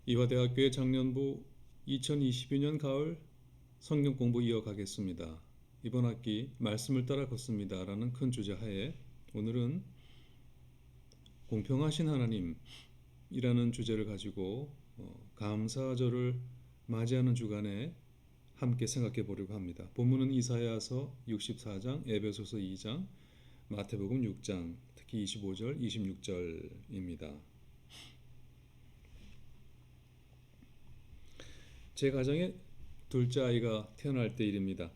이화대학교의 작년부 2022년 가을 성경 공부 이어가겠습니다. 이번 학기 말씀을 따라 걷습니다 라는 큰 주제 하에 오늘은 공평하신 하나님이라는 주제를 가지고 감사절을 맞이하는 주간에 함께 생각해 보려고 합니다. 본문은 이사야서 64장, 에베소서 2장, 마태복음 6장, 특히 25절, 26절입니다. 제 가정에 둘째 아이가 태어날 때 일입니다.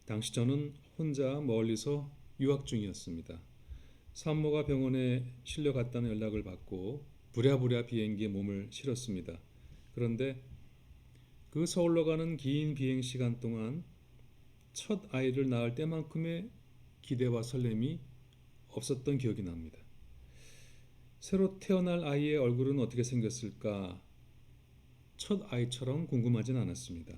당시 저는 혼자 멀리서 유학 중이었습니다. 산모가 병원에 실려갔다는 연락을 받고 부랴부랴 비행기에 몸을 실었습니다. 그런데 그 서울로 가는 긴 비행 시간 동안 첫 아이를 낳을 때만큼의 기대와 설렘이 없었던 기억이 납니다. 새로 태어날 아이의 얼굴은 어떻게 생겼을까? 첫 아이처럼 궁금하진 않았습니다.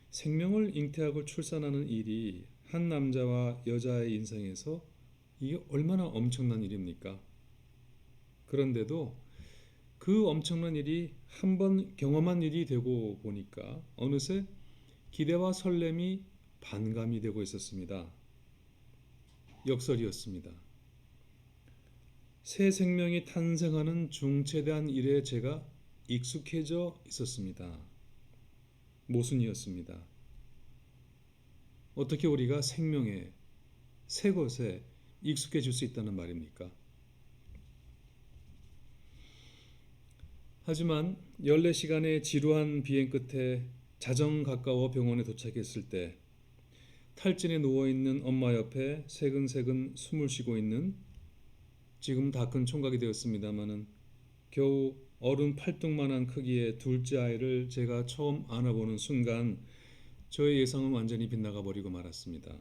생명을 잉태하고 출산하는 일이 한 남자와 여자의 인생에서 이게 얼마나 엄청난 일입니까? 그런데도 그 엄청난 일이 한 번 경험한 일이 되고 보니까 어느새 기대와 설렘이 반감이 되고 있었습니다. 역설이었습니다. 새 생명이 탄생하는 중체대한 일에 제가 익숙해져 있었습니다. 모순이었습니다. 어떻게 우리가 생명에, 새 것에 익숙해질 수 있다는 말입니까? 하지만 14시간의 지루한 비행 끝에 자정 가까워 병원에 도착했을 때 탈진에 누워있는 엄마 옆에 새근새근 숨을 쉬고 있는, 지금 다 큰 총각이 되었습니다마는 겨우 어른 팔뚝만한 크기의 둘째 아이를 제가 처음 안아보는 순간 저의 예상은 완전히 빗나가 버리고 말았습니다.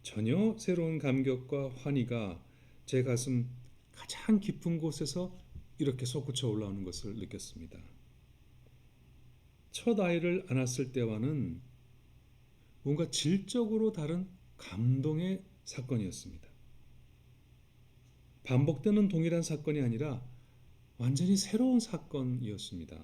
전혀 새로운 감격과 환희가 제 가슴 가장 깊은 곳에서 이렇게 솟구쳐 올라오는 것을 느꼈습니다. 첫 아이를 안았을 때와는 뭔가 질적으로 다른 감동의 사건이었습니다. 반복되는 동일한 사건이 아니라 완전히 새로운 사건이었습니다.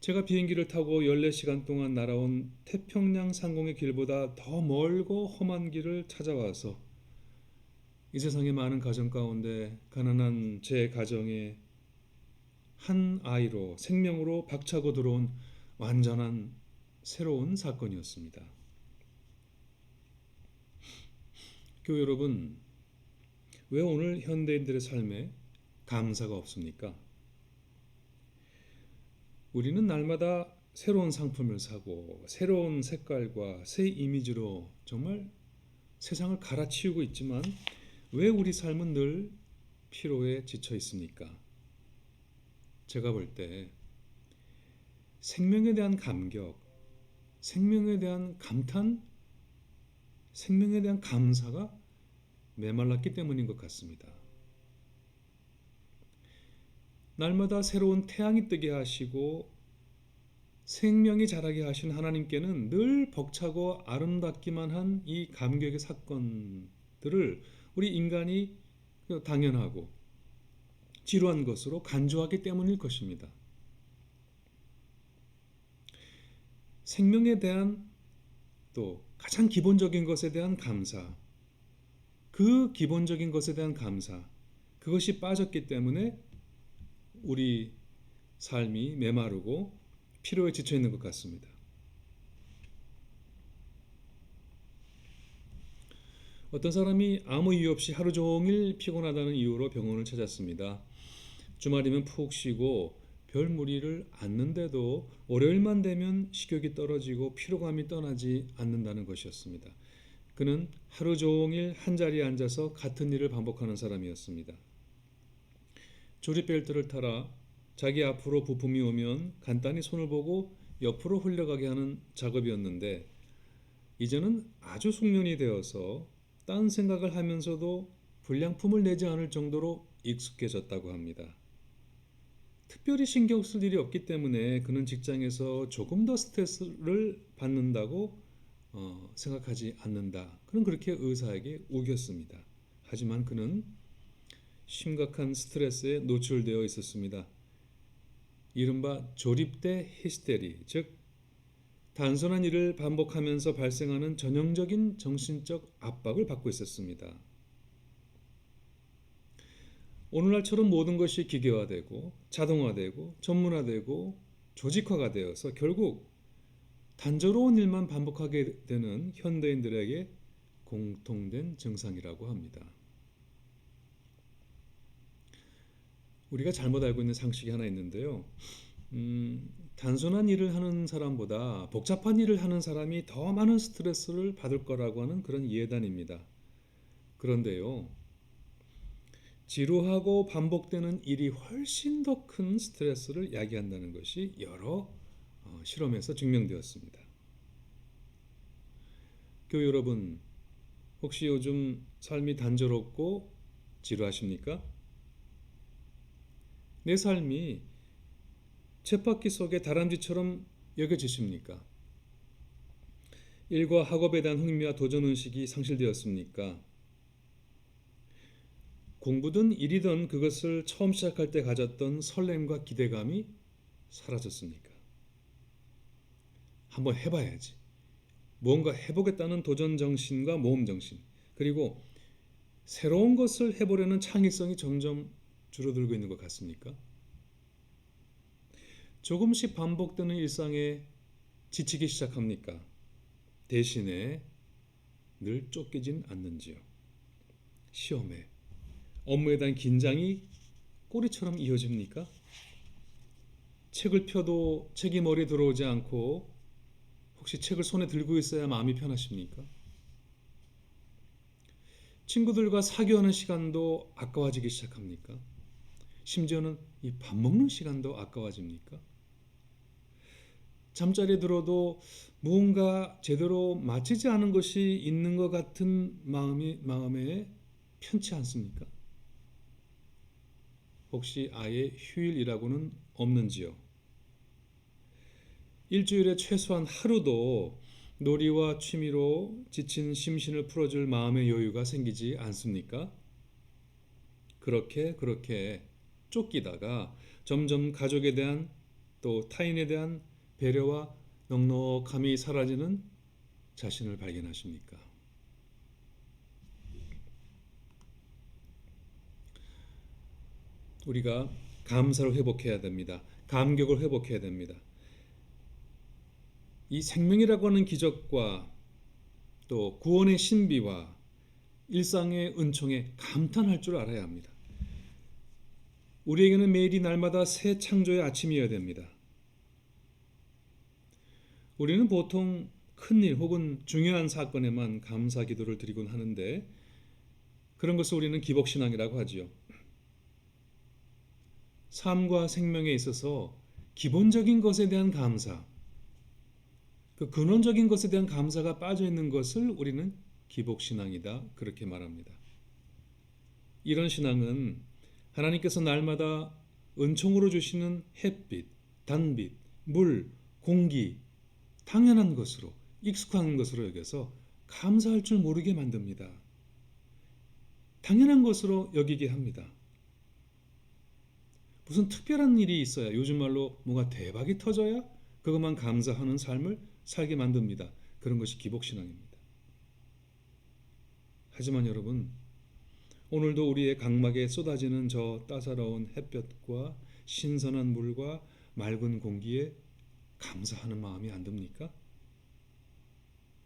제가 비행기를 타고 14시간 동안 날아온 태평양 상공의 길보다 더 멀고 험한 길을 찾아와서 이 세상의 많은 가정 가운데 가난한 제 가정에 한 아이로, 생명으로 박차고 들어온 완전한 새로운 사건이었습니다. 교회 여러분, 왜 오늘 현대인들의 삶에 감사가 없습니까? 우리는 날마다 새로운 상품을 사고 새로운 색깔과 새 이미지로 정말 세상을 갈아치우고 있지만 왜 우리 삶은 늘 피로에 지쳐 있습니까? 제가 볼 때 생명에 대한 감격, 생명에 대한 감탄, 생명에 대한 감사가 메말랐기 때문인 것 같습니다. 날마다 새로운 태양이 뜨게 하시고 생명이 자라게 하신 하나님께는 늘 벅차고 아름답기만 한 이 감격의 사건들을 우리 인간이 당연하고 지루한 것으로 간주하기 때문일 것입니다. 생명에 대한 또 가장 기본적인 것에 대한 감사, 그 기본적인 것에 대한 감사, 그것이 빠졌기 때문에 우리 삶이 메마르고 피로에 지쳐 있는 것 같습니다. 어떤 사람이 아무 이유 없이 하루 종일 피곤하다는 이유로 병원을 찾았습니다. 주말이면 푹 쉬고 별 무리를 않는데도 월요일만 되면 식욕이 떨어지고 피로감이 떠나지 않는다는 것이었습니다. 그는 하루 종일 한자리에 앉아서 같은 일을 반복하는 사람이었습니다. 조립벨트를 타라 자기 앞으로 부품이 오면 간단히 손을 보고 옆으로 흘려가게 하는 작업이었는데 이제는 아주 숙련이 되어서 딴 생각을 하면서도 불량품을 내지 않을 정도로 익숙해졌다고 합니다. 특별히 신경 쓸 일이 없기 때문에 그는 직장에서 조금 더 스트레스를 받는다고 생각하지 않는다. 그는 그렇게 의사에게 우겼습니다. 하지만 그는 심각한 스트레스에 노출되어 있었습니다. 이른바 조립대 히스테리, 즉 단순한 일을 반복하면서 발생하는 전형적인 정신적 압박을 받고 있었습니다. 오늘날처럼 모든 것이 기계화되고 자동화되고 전문화되고 조직화가 되어서 결국 단조로운 일만 반복하게 되는 현대인들에게 공통된 증상이라고 합니다. 우리가 잘못 알고 있는 상식이 하나 있는데요. 단순한 일을 하는 사람보다 복잡한 일을 하는 사람이 더 많은 스트레스를 받을 거라고 하는 그런 이해단입니다. 그런데요, 지루하고 반복되는 일이 훨씬 더 큰 스트레스를 야기한다는 것이 여러 실험에서 증명되었습니다. 교회 여러분, 혹시 요즘 삶이 단조롭고 지루하십니까? 내 삶이 쳇바퀴 속의 다람쥐처럼 여겨지십니까? 일과 학업에 대한 흥미와 도전의식이 상실되었습니까? 공부든 일이든 그것을 처음 시작할 때 가졌던 설렘과 기대감이 사라졌습니까? 한번 해봐야지. 무언가 해보겠다는 도전정신과 모험정신, 그리고 새로운 것을 해보려는 창의성이 점점 줄어들고 있는 것 같습니까? 조금씩 반복되는 일상에 지치기 시작합니까? 대신에 늘 쫓기진 않는지요? 시험에, 업무에 대한 긴장이 꼬리처럼 이어집니까? 책을 펴도 책이 머리에 들어오지 않고 혹시 책을 손에 들고 있어야 마음이 편하십니까? 친구들과 사교하는 시간도 아까워지기 시작합니까? 심지어는 이 밥 먹는 시간도 아까워집니까? 잠자리에 들어도 무언가 제대로 마치지 않은 것이 있는 것 같은 마음에 편치 않습니까? 혹시 아예 휴일이라고는 없는지요? 일주일에 최소한 하루도 놀이와 취미로 지친 심신을 풀어줄 마음의 여유가 생기지 않습니까? 그렇게 쫓기다가 점점 가족에 대한 또 타인에 대한 배려와 넉넉함이 사라지는 자신을 발견하십니까? 우리가 감사를 회복해야 됩니다. 감격을 회복해야 됩니다. 이 생명이라고 하는 기적과 또 구원의 신비와 일상의 은총에 감탄할 줄 알아야 합니다. 우리에게는 매일이 날마다 새 창조의 아침이어야 됩니다. 우리는 보통 큰일 혹은 중요한 사건에만 감사 기도를 드리곤 하는데 그런 것을 우리는 기복신앙이라고 하지요. 삶과 생명에 있어서 기본적인 것에 대한 감사, 그 근원적인 것에 대한 감사가 빠져 있는 것을 우리는 기복신앙이다 그렇게 말합니다. 이런 신앙은 하나님께서 날마다 은총으로 주시는 햇빛, 단빛, 물, 공기 당연한 것으로 익숙한 것으로 여겨서 감사할 줄 모르게 만듭니다. 당연한 것으로 여기게 합니다. 무슨 특별한 일이 있어야 요즘 말로 뭔가 대박이 터져야 그것만 감사하는 삶을 살게 만듭니다. 그런 것이 기복신앙입니다. 하지만 여러분, 오늘도 우리의 각막에 쏟아지는 저 따사로운 햇볕과 신선한 물과 맑은 공기에 감사하는 마음이 안 듭니까?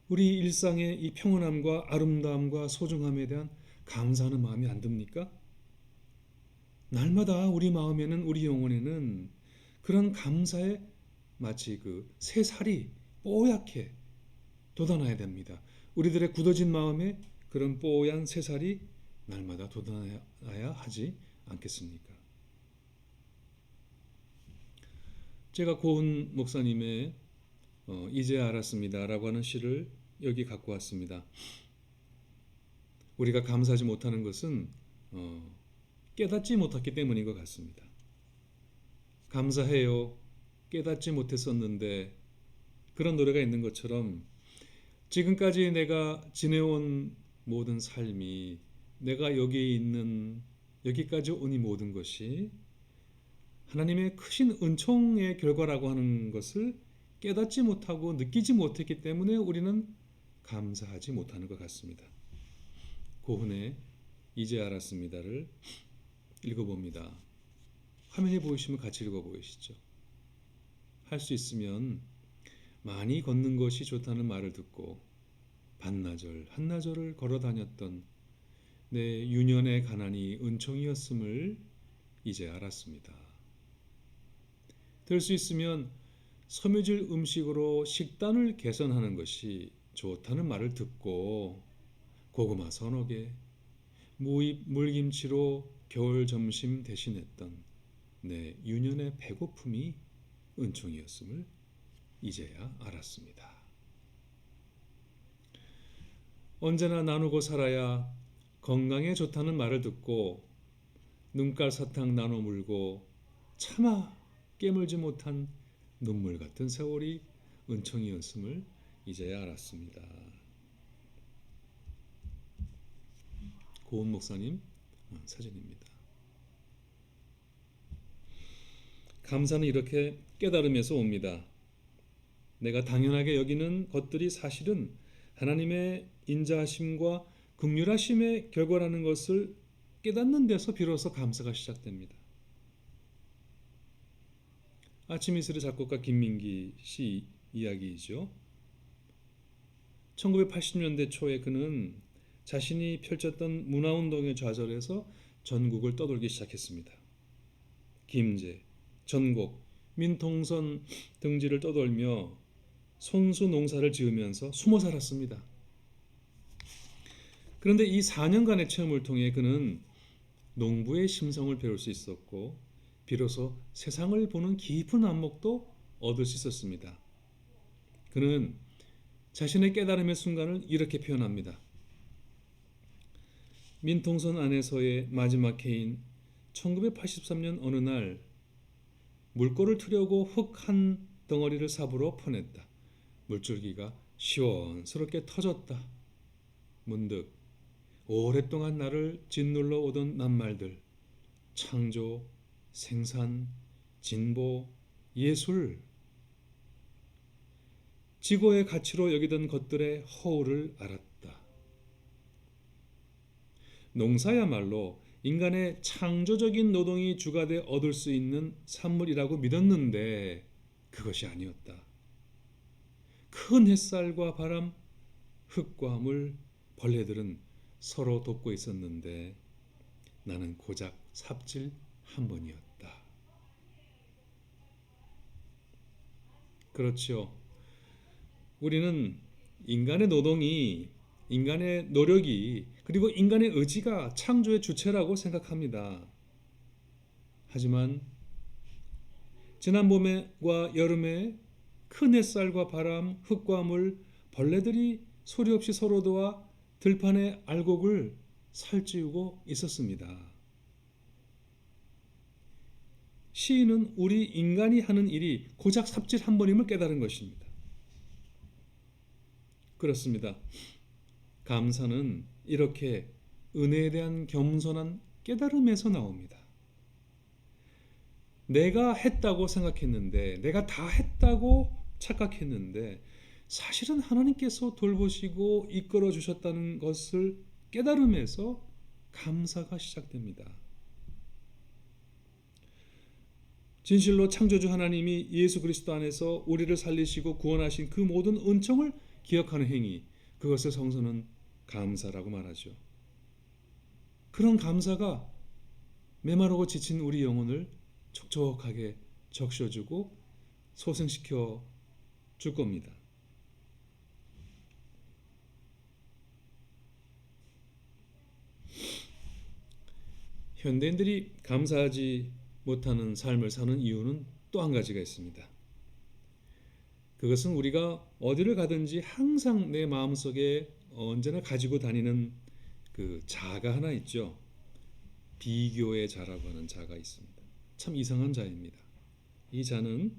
우리 일상의 이 평온함과 아름다움과 소중함에 대한 감사하는 마음이 안 듭니까? 날마다 우리 마음에는 우리 영혼에는 그런 감사의 마치 그 새살이 뽀얗게 돋아나야 됩니다. 우리들의 굳어진 마음에 그런 뽀얀 새살이 날마다 돋아나야 하지 않겠습니까? 제가 고은 목사님의 이제 알았습니다 라고 하는 시를 여기 갖고 왔습니다. 우리가 감사하지 못하는 것은 깨닫지 못했기 때문인 것 같습니다. 감사해요. 깨닫지 못했었는데 그런 노래가 있는 것처럼 지금까지 내가 지내온 모든 삶이 내가 여기에 있는 여기까지 온 이 모든 것이 하나님의 크신 은총의 결과라고 하는 것을 깨닫지 못하고 느끼지 못했기 때문에 우리는 감사하지 못하는 것 같습니다. 고훈의 이제 알았습니다를 읽어봅니다. 화면에 보이시면 같이 읽어보시죠. 할 수 있으면 많이 걷는 것이 좋다는 말을 듣고 반나절 한나절을 걸어 다녔던 내 유년의 가난이 은총이었음을 이제 알았습니다. 될 수 있으면 섬유질 음식으로 식단을 개선하는 것이 좋다는 말을 듣고 고구마 서너 개, 무입 물김치로 겨울 점심 대신했던 내 유년의 배고픔이 은총이었음을 이제야 알았습니다. 언제나 나누고 살아야 건강에 좋다는 말을 듣고 눈깔 사탕 나눠 물고 차마 깨물지 못한 눈물 같은 세월이 은총이었음을 이제야 알았습니다. 고은 목사님 사진입니다. 감사는 이렇게 깨달음에서 옵니다. 내가 당연하게 여기는 것들이 사실은 하나님의 인자하심과 긍휼하심의 결과라는 것을 깨닫는 데서 비로소 감사가 시작됩니다. 아침 이슬의 작곡가 김민기 씨 이야기이죠. 1980년대 초에 그는 자신이 펼쳤던 문화운동에 좌절해서 전국을 떠돌기 시작했습니다. 김제, 전곡, 민통선 등지를 떠돌며 손수 농사를 지으면서 숨어 살았습니다. 그런데 이 4년간의 체험을 통해 그는 농부의 심성을 배울 수 있었고 비로소 세상을 보는 깊은 안목도 얻을 수 있었습니다. 그는 자신의 깨달음의 순간을 이렇게 표현합니다. 민통선 안에서의 마지막 해인 1983년 어느 날 물꼬를 트려고 흙 한 덩어리를 삽으로 퍼냈다. 물줄기가 시원스럽게 터졌다. 문득 오랫동안 나를 짓눌러 오던 낱말들, 창조, 생산, 진보, 예술, 지고의 가치로 여기던 것들의 허울을 알았다. 농사야말로 인간의 창조적인 노동이 주가 돼 얻을 수 있는 산물이라고 믿었는데 그것이 아니었다. 큰 햇살과 바람, 흙과 물, 벌레들은 서로 돕고 있었는데 나는 고작 삽질 한 번이었다. 그렇죠. 우리는 인간의 노동이, 인간의 노력이, 그리고 인간의 의지가 창조의 주체라고 생각합니다. 하지만 지난 봄과 여름에 큰 햇살과 바람, 흙과 물, 벌레들이 소리 없이 서로 도와 들판의 알곡을 살찌우고 있었습니다. 시인은 우리 인간이 하는 일이 고작 삽질 한 번임을 깨달은 것입니다. 그렇습니다. 감사는 이렇게 은혜에 대한 겸손한 깨달음에서 나옵니다. 내가 했다고 생각했는데, 내가 다 했다고 착각했는데 사실은 하나님께서 돌보시고 이끌어 주셨다는 것을 깨달음에서 감사가 시작됩니다. 진실로 창조주 하나님이 예수 그리스도 안에서 우리를 살리시고 구원하신 그 모든 은총을 기억하는 행위, 그것을 성서는 감사라고 말하죠. 그런 감사가 메마르고 지친 우리 영혼을 촉촉하게 적셔주고 소생시켜 줄 겁니다. 현대인들이 감사하지 못하는 삶을 사는 이유는 또 한 가지가 있습니다. 그것은 우리가 어디를 가든지 항상 내 마음속에 언제나 가지고 다니는 그 자가 하나 있죠. 비교의 자라고 하는 자가 있습니다. 참 이상한 자입니다. 이 자는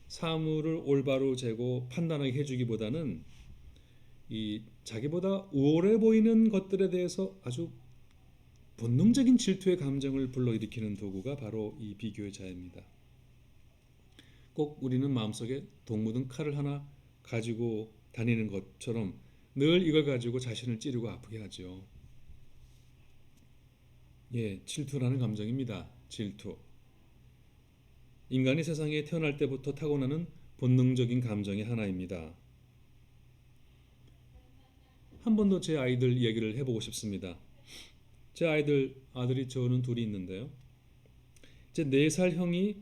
사물을 올바로 재고 판단하게 해주기보다는 이 자기보다 우월해 보이는 것들에 대해서 아주 본능적인 질투의 감정을 불러일으키는 도구가 바로 이 비교의 자입니다. 꼭 우리는 마음속에 동 묻은 칼을 하나 가지고 다니는 것처럼 늘 이걸 가지고 자신을 찌르고 아프게 하죠. 예, 질투라는 감정입니다. 질투. 인간이 세상에 태어날 때부터 타고나는 본능적인 감정의 하나입니다. 한 번 더 제 아이들 얘기를 해보고 싶습니다. 제 아들이 저는 둘이 있는데요. 제 4살 형이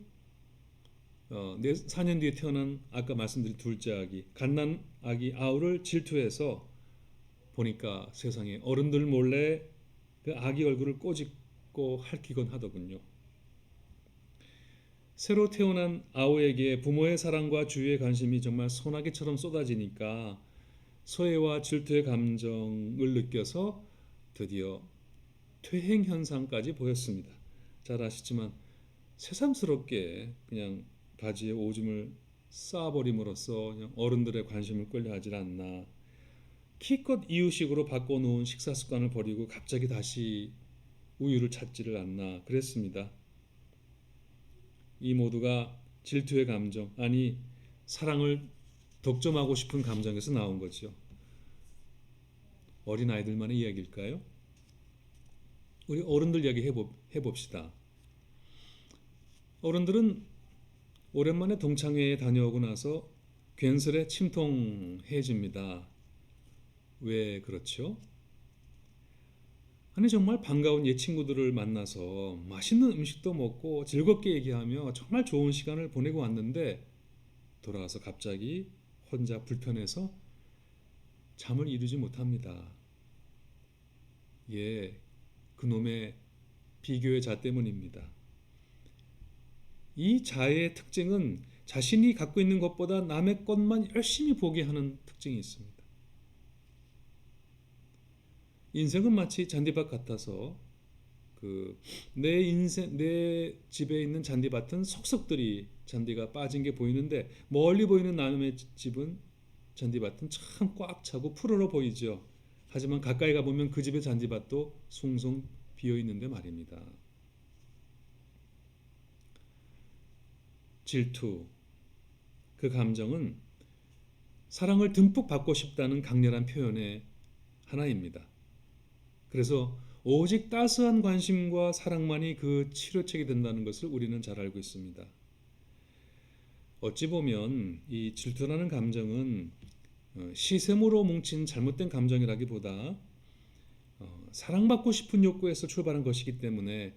4년 뒤에 태어난 아까 말씀드린 둘째 아기, 갓난 아기 아우를 질투해서 보니까 세상에 어른들 몰래 그 아기 얼굴을 꼬집고 핥히곤 하더군요. 새로 태어난 아우에게 부모의 사랑과 주위의 관심이 정말 소나기처럼 쏟아지니까 소외와 질투의 감정을 느껴서 드디어 퇴행 현상까지 보였습니다. 잘 아시지만 새삼스럽게 그냥 바지에 오줌을 쌓아버림으로써 그냥 어른들의 관심을 끌려 하질 않나. 기껏 이유식으로 바꿔놓은 식사 습관을 버리고 갑자기 다시 우유를 찾지를 않나 그랬습니다. 이 모두가 질투의 감정, 아니 사랑을 독점하고 싶은 감정에서 나온 거죠. 어린 아이들만의 이야기일까요? 우리 어른들 이야기 해봅시다. 어른들은 오랜만에 동창회에 다녀오고 나서 괜스레 침통해집니다. 왜 그렇죠? 아니 정말 반가운 옛 친구들을 만나서 맛있는 음식도 먹고 즐겁게 얘기하며 정말 좋은 시간을 보내고 왔는데 돌아와서 갑자기 혼자 불편해서 잠을 이루지 못합니다. 예, 그놈의 비교의 자 때문입니다. 이 자의 특징은 자신이 갖고 있는 것보다 남의 것만 열심히 보게 하는 특징이 있습니다. 인생은 마치 잔디밭 같아서 내 집에 있는 잔디밭은 석석들이 잔디가 빠진 게 보이는데 멀리 보이는 남의 집은 잔디밭은 참 꽉 차고 푸르러 보이죠. 하지만 가까이 가보면 그 집의 잔디밭도 숭숭 비어 있는데 말입니다. 질투, 그 감정은 사랑을 듬뿍 받고 싶다는 강렬한 표현의 하나입니다. 그래서 오직 따스한 관심과 사랑만이 그 치료책이 된다는 것을 우리는 잘 알고 있습니다. 어찌 보면 이 질투라는 감정은 시샘으로 뭉친 잘못된 감정이라기보다 사랑받고 싶은 욕구에서 출발한 것이기 때문에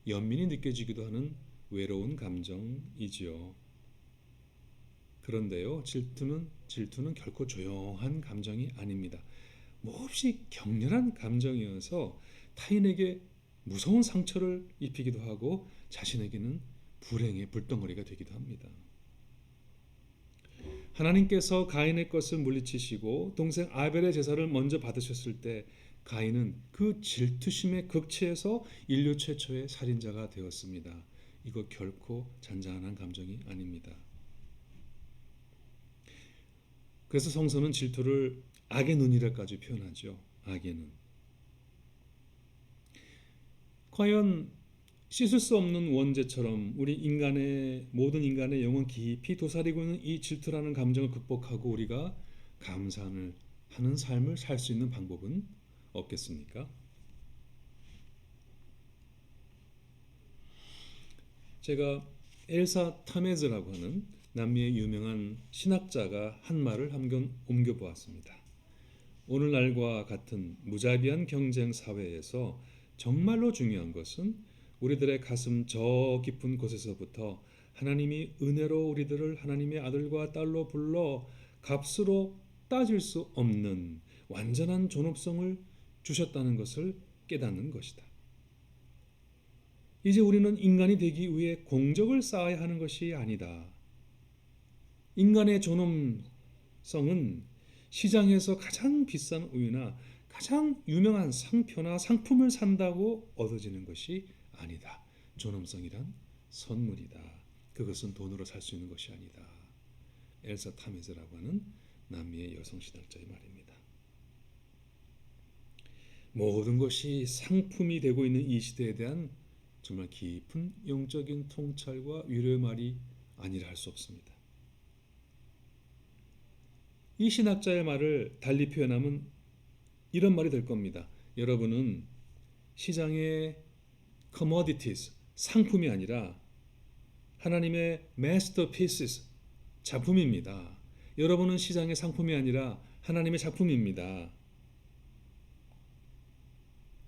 연민이 느껴지기도 하는 외로운 감정이지요. 그런데요, 질투는 결코 조용한 감정이 아닙니다. 몹시 격렬한 감정이어서 타인에게 무서운 상처를 입히기도 하고 자신에게는 불행의 불덩어리가 되기도 합니다. 하나님께서 가인의 것을 물리치시고 동생 아벨의 제사를 먼저 받으셨을 때 가인은 그 질투심의 극치에서 인류 최초의 살인자가 되었습니다. 이거 결코 잔잔한 감정이 아닙니다. 그래서 성서는 질투를 악의 눈이라까지 표현하죠. 악의 눈. 과연 씻을 수 없는 원죄처럼 모든 인간의 영혼 깊이 도사리고 있는 이 질투라는 감정을 극복하고 우리가 감사를 하는 삶을 살 수 있는 방법은 없겠습니까? 제가 엘사 타메즈라고 하는 남미의 유명한 신학자가 한 말을 한번 옮겨보았습니다. 오늘날과 같은 무자비한 경쟁 사회에서 정말로 중요한 것은 우리들의 가슴 저 깊은 곳에서부터 하나님이 은혜로 우리들을 하나님의 아들과 딸로 불러 값으로 따질 수 없는 완전한 존엄성을 주셨다는 것을 깨닫는 것이다. 이제 우리는 인간이 되기 위해 공적을 쌓아야 하는 것이 아니다. 인간의 존엄성은 시장에서 가장 비싼 우유나 가장 유명한 상표나 상품을 산다고 얻어지는 것이 아니다. 존엄성이란 선물이다. 그것은 돈으로 살 수 있는 것이 아니다. 엘사 타메즈라고 하는 남미의 여성 신학자의 말입니다. 모든 것이 상품이 되고 있는 이 시대에 대한 정말 깊은 영적인 통찰과 위로의 말이 아니라 할 수 없습니다. 이 신학자의 말을 달리 표현하면 이런 말이 될 겁니다. 여러분은 시장의 commodities, 상품이 아니라 하나님의 masterpieces, 작품입니다. 여러분은 시장의 상품이 아니라 하나님의 작품입니다.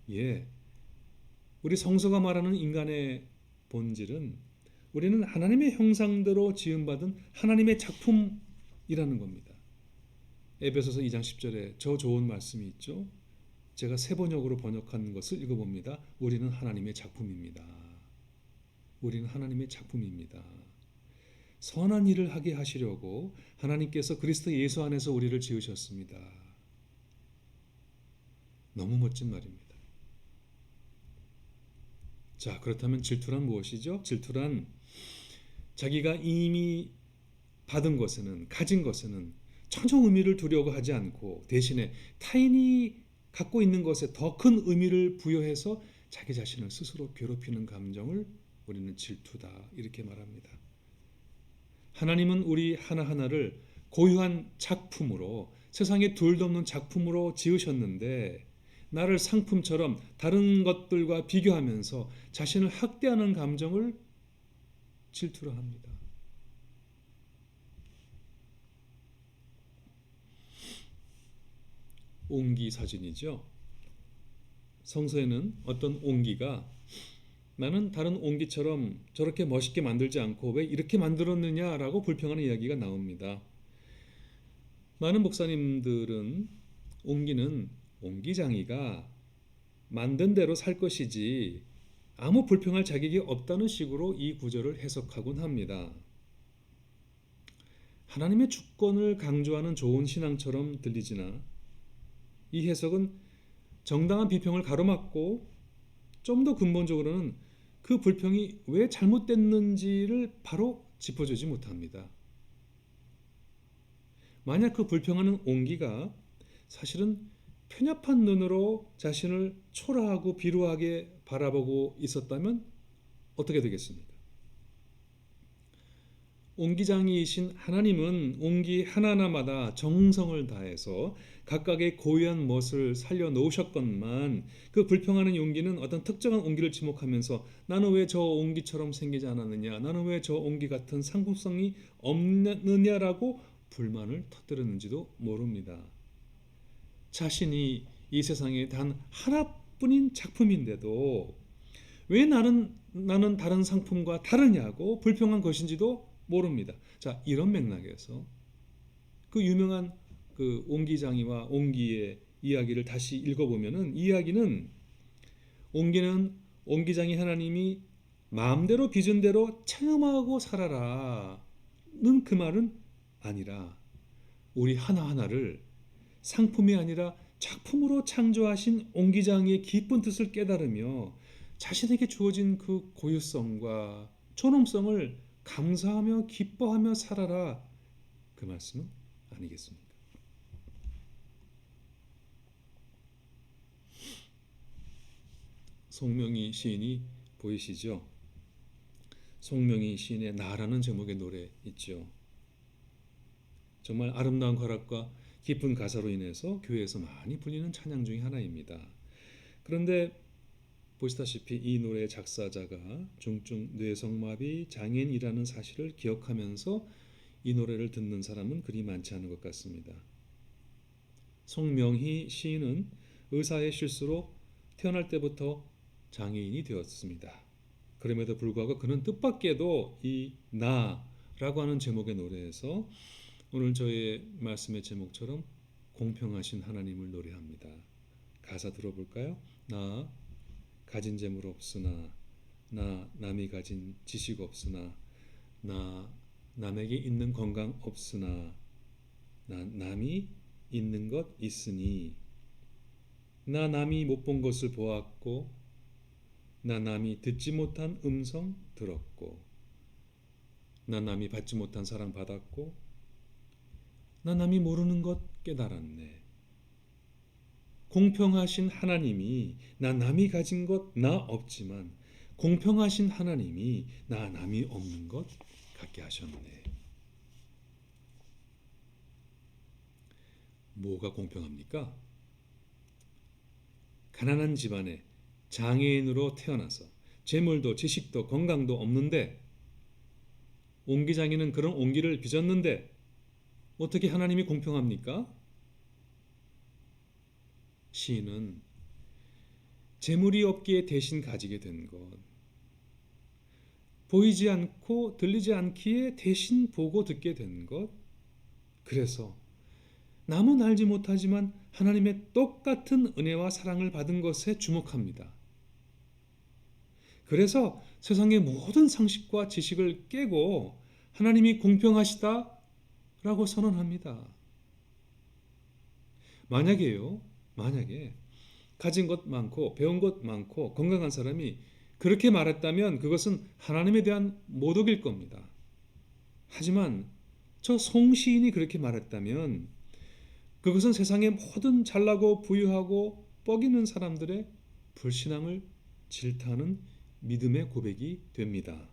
예, 우리 성서가 말하는 인간의 본질은 우리는 하나님의 형상대로 지음받은 하나님의 작품이라는 겁니다. 에베소서 2장 10절에 저 좋은 말씀이 있죠. 제가 세 번역으로 번역한 것을 읽어봅니다. 우리는 하나님의 작품입니다. 우리는 하나님의 작품입니다. 선한 일을 하게 하시려고 하나님께서 그리스도 예수 안에서 우리를 지으셨습니다. 너무 멋진 말입니다. 자, 그렇다면 질투란 무엇이죠? 질투란 자기가 이미 받은 것에는, 가진 것에는 전혀 의미를 두려고 하지 않고 대신에 타인이 갖고 있는 것에 더 큰 의미를 부여해서 자기 자신을 스스로 괴롭히는 감정을 우리는 질투다 이렇게 말합니다. 하나님은 우리 하나하나를 고유한 작품으로, 세상에 둘도 없는 작품으로 지으셨는데 나를 상품처럼 다른 것들과 비교하면서 자신을 학대하는 감정을 질투라 합니다. 옹기 사진이죠. 성서에는 어떤 옹기가 나는 다른 옹기처럼 저렇게 멋있게 만들지 않고 왜 이렇게 만들었느냐라고 불평하는 이야기가 나옵니다. 많은 목사님들은 옹기는 옹기장이가 만든 대로 살 것이지 아무 불평할 자격이 없다는 식으로 이 구절을 해석하곤 합니다. 하나님의 주권을 강조하는 좋은 신앙처럼 들리지나 이 해석은 정당한 비평을 가로막고 좀 더 근본적으로는 그 불평이 왜 잘못됐는지를 바로 짚어주지 못합니다. 만약 그 불평하는 옹기가 사실은 편협한 눈으로 자신을 초라하고 비루하게 바라보고 있었다면 어떻게 되겠습니까? 옹기장이신 하나님은 옹기 하나하나마다 정성을 다해서 각각의 고유한 멋을 살려놓으셨건만 그 불평하는 옹기는 어떤 특정한 옹기를 지목하면서 나는 왜 저 옹기처럼 생기지 않았느냐, 나는 왜 저 옹기 같은 상품성이 없느냐라고 불만을 터뜨렸는지도 모릅니다. 자신이 이 세상에 단 하나뿐인 작품인데도 왜 나는 다른 상품과 다르냐고 불평한 것인지도 모릅니다. 자, 이런 맥락에서 그 유명한 그 옹기장이와 옹기의 이야기를 다시 읽어보면은 이 이야기는 옹기장이 하나님이 마음대로 빚은 대로 체험하고 살아라는 그 말은 아니라 우리 하나하나를 상품이 아니라 작품으로 창조하신 옹기장의 깊은 뜻을 깨달으며 자신에게 주어진 그 고유성과 존엄성을 감사하며 기뻐하며 살아라, 그 말씀은 아니겠습니까? 송명희 시인이 보이시죠? 송명희 시인의 나라는 제목의 노래 있죠. 정말 아름다운 가락과 깊은 가사로 인해서 교회에서 많이 불리는 찬양 중의 하나입니다. 그런데 보시다시피 이 노래의 작사자가 중증 뇌성마비 장애인이라는 사실을 기억하면서 이 노래를 듣는 사람은 그리 많지 않은 것 같습니다. 송명희 시인은 의사의 실수로 태어날 때부터 장애인이 되었습니다. 그럼에도 불구하고 그는 뜻밖에도 이 나라고 하는 제목의 노래에서 오늘 저의 말씀의 제목처럼 공평하신 하나님을 노래합니다. 가사 들어볼까요? 나 가진 재물 없으나, 나 남이 가진 지식 없으나, 나 남에게 있는 건강 없으나, 나 남이 있는 것 있으니, 나 남이 못 본 것을 보았고, 나 남이 듣지 못한 음성 들었고, 나 남이 받지 못한 사랑 받았고, 나 남이 모르는 것 깨달았네. 공평하신 하나님이 나 남이 가진 것 나 없지만 공평하신 하나님이 나 남이 없는 것 갖게 하셨네. 뭐가 공평합니까? 가난한 집안에 장애인으로 태어나서 재물도 지식도 건강도 없는데 옹기장인은 그런 옹기를 빚었는데 어떻게 하나님이 공평합니까? 시인은 재물이 없기에 대신 가지게 된 것, 보이지 않고 들리지 않기에 대신 보고 듣게 된 것, 그래서 남은 알지 못하지만 하나님의 똑같은 은혜와 사랑을 받은 것에 주목합니다. 그래서 세상의 모든 상식과 지식을 깨고 하나님이 공평하시다라고 선언합니다. 만약에 가진 것 많고 배운 것 많고 건강한 사람이 그렇게 말했다면 그것은 하나님에 대한 모독일 겁니다. 하지만 저 송시인이 그렇게 말했다면 그것은 세상의 모든 잘나고 부유하고 뻑 있는 사람들의 불신앙을 질타하는 믿음의 고백이 됩니다.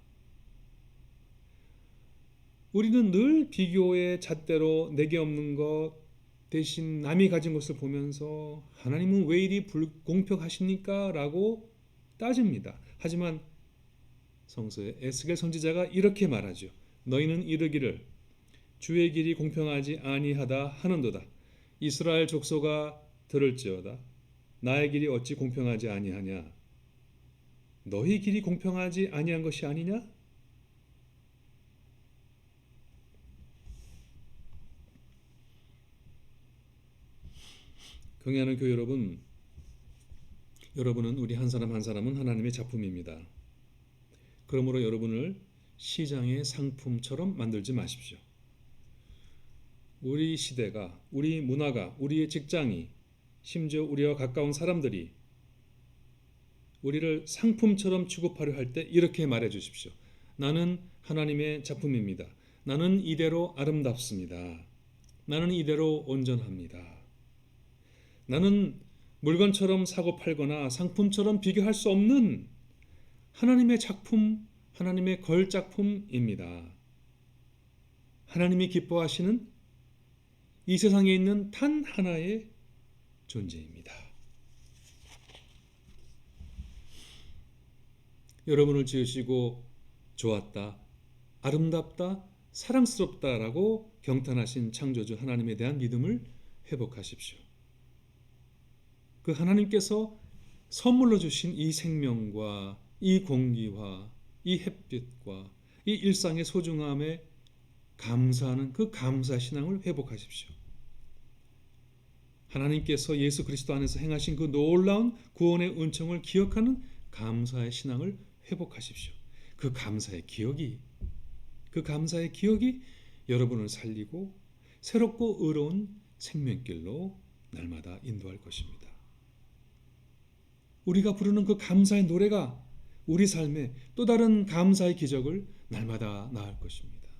우리는 늘 비교의 잣대로 내게 없는 것 대신 남이 가진 것을 보면서 하나님은 왜 이리 불공평하십니까? 라고 따집니다. 하지만 성서의 에스겔 선지자가 이렇게 말하죠. 너희는 이르기를 주의 길이 공평하지 아니하다 하는도다. 이스라엘 족속아 들을지어다. 나의 길이 어찌 공평하지 아니하냐? 너희 길이 공평하지 아니한 것이 아니냐? 경애하는 교회 여러분, 여러분은 우리 한 사람 한 사람은 하나님의 작품입니다. 그러므로 여러분을 시장의 상품처럼 만들지 마십시오. 우리 시대가, 우리 문화가, 우리의 직장이, 심지어 우리와 가까운 사람들이 우리를 상품처럼 취급하려 할 때 이렇게 말해 주십시오. 나는 하나님의 작품입니다. 나는 이대로 아름답습니다. 나는 이대로 온전합니다. 나는 물건처럼 사고 팔거나 상품처럼 비교할 수 없는 하나님의 작품, 하나님의 걸작품입니다. 하나님이 기뻐하시는 이 세상에 있는 단 하나의 존재입니다. 여러분을 지으시고 좋았다, 아름답다, 사랑스럽다라고 경탄하신 창조주 하나님에 대한 믿음을 회복하십시오. 그 하나님께서 선물로 주신 이 생명과 이 공기와 이 햇빛과 이 일상의 소중함에 감사하는 그 감사 신앙을 회복하십시오. 하나님께서 예수 그리스도 안에서 행하신 그 놀라운 구원의 은총을 기억하는 감사의 신앙을 회복하십시오. 그 감사의 기억이 여러분을 살리고 새롭고 의로운 생명길로 날마다 인도할 것입니다. 우리가 부르는 그 감사의 노래가 우리 삶에 또 다른 감사의 기적을 날마다 낳을 것입니다.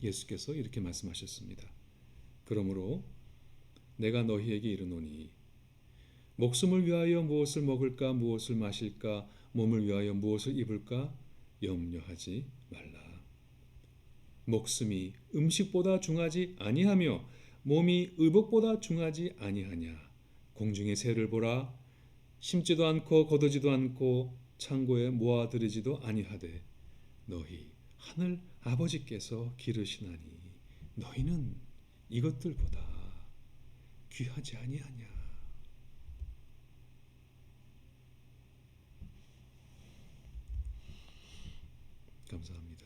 예수께서 이렇게 말씀하셨습니다. 그러므로 내가 너희에게 이르노니 목숨을 위하여 무엇을 먹을까 무엇을 마실까 몸을 위하여 무엇을 입을까 염려하지 말라. 목숨이 음식보다 중하지 아니하며 몸이 의복보다 중하지 아니하냐. 공중의 새를 보라. 심지도 않고 거두지도 않고 창고에 모아들이지도 아니하되 너희 하늘 아버지께서 기르시나니 너희는 이것들보다 귀하지 아니하냐. 감사합니다.